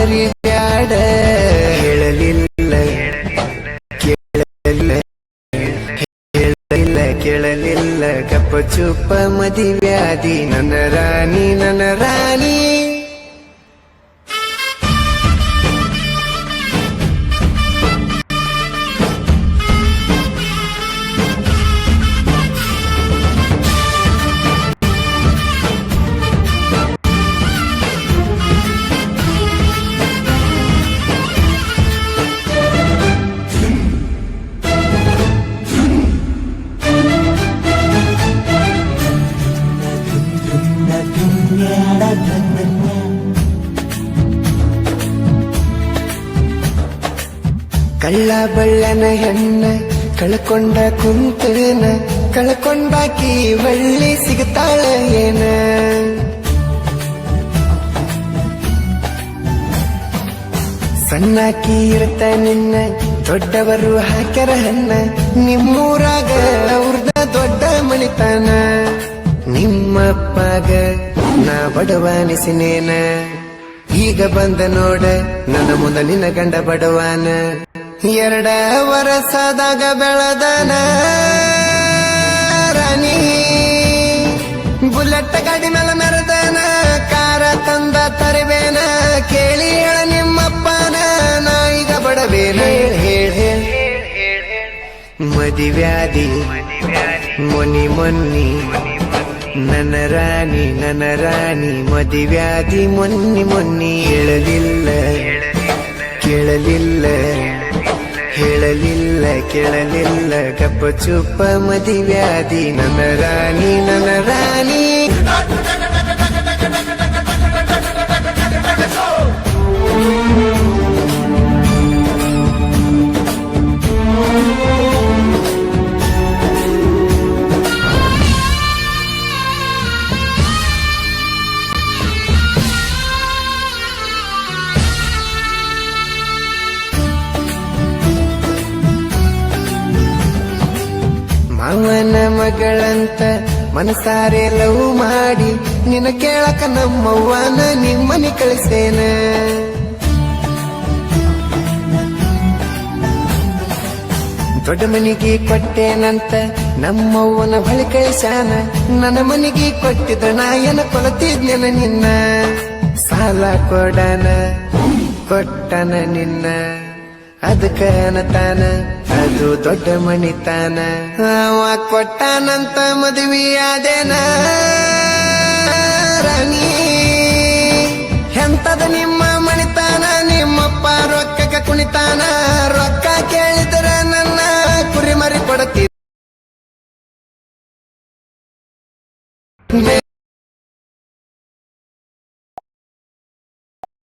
ಮರಿಬ್ಯಾಡ ಹೇಳಲಿಲ್ಲ ಕೇಳಲಿಲ್ಲ ಕಪ್ಪ ಚುಪ್ಪ ಮದಿವ್ಯಾದಿ ನನ್ನ ರಾಣಿ ನನ್ನ ರಾಣಿ ಕಳ್ಳ ಬಳ್ಳನ ಹೆಣ್ಣ ಕಳ್ಕೊಂಡ ಕುಂತನ ಕಳ್ಕೊಂಡಾಕಿ ಒಳ್ಳಿ ಸಿಗ್ತಾಳ ಏನ ಸಣ್ಣಾಕಿ ಇರ್ತ ನಿನ್ನ ದೊಡ್ಡವರು ಹಾಕ್ಯಾರ ಹಣ್ಣ ನಿಮ್ಮೂರಾಗ ಅವ್ರದ ದೊಡ್ಡ ಮಣಿತಾನ ನಿಮ್ಮಪ್ಪಗ ನಾ ಬಡವಾನಿಸಿನೇನ ಈಗ ಬಂದ ನೋಡ ನನ್ನ ಮುಂದ ನಿನ್ನ ಗಂಡ ಬಡವಾನ 2 ವರ್ಷದಾಗ ಬೆಳದನ ರಾಣಿ ಬುಲೆಟ್ ಗಾಡಿ ಮೇಲೆ ಮೆರೆದನ ಕಾರ ತಂದ ತರಬೇನ ಕೇಳಿ ಹೇಳ ನಿಮ್ಮಪ್ಪನ ನಾ ಈಗ ಬಡವೇನ ಹೇಳ ಮದಿವ್ಯಾದಿ ಮೊನ್ನಿ ಮೊನ್ನಿ ನನ್ನ ರಾಣಿ ಮದಿವ್ಯಾದಿ ಮೊನ್ನಿ ಮೊನ್ನಿ ಹೇಳಲಿಲ್ಲ ಕೇಳಲಿಲ್ಲ ಕಪ್ಪ ಚುಪ್ಪ ಮದಿವ್ಯಾದಿ ನನ್ನ ರಾಣಿ ಮಾವನ ಮಗಳಂತ ಮನಸಾರೆ ಲವ್ ಮಾಡಿ ನಿನ್ನ ಕೇಳಕ ನಮ್ಮವ್ವನ ನಿಮ್ಮನಿ ಕಳಿಸೇನ ದೊಡ್ಡ ಮನಿಗೆ ಕೊಟ್ಟೇನಂತ ನಮ್ಮವ್ವನ ಬಳಿ ಕಳಿಸ್ಯಾನ ನನ್ನ ಮನಿಗೆ ಕೊಟ್ಟಿದ್ರ ನಾಯನ ಕೊಲತಿದ್ನೆನ ನಿನ್ನ ಸಾಲ ಕೊಟ್ಟನ ನಿನ್ನ ಅದಕ್ಕ ಅನ್ನತಾನ ಅದು ದೊಡ್ಡ ಮಣಿತಾನ ಅವ ಕೊಟ್ಟಾನಂತ ಮದುವೆಯಾದೇನ ರಾಣಿ ಎಂತದ ನಿಮ್ಮ ಮಣಿತಾನ ನಿಮ್ಮಪ್ಪ ರೊಕ್ಕಕ್ಕೆ ಕುಣಿತಾನ ರೊಕ್ಕ ಕೇಳಿದ್ರ ನನ್ನ ಕುರಿ ಮರಿ ಕೊಡತಿ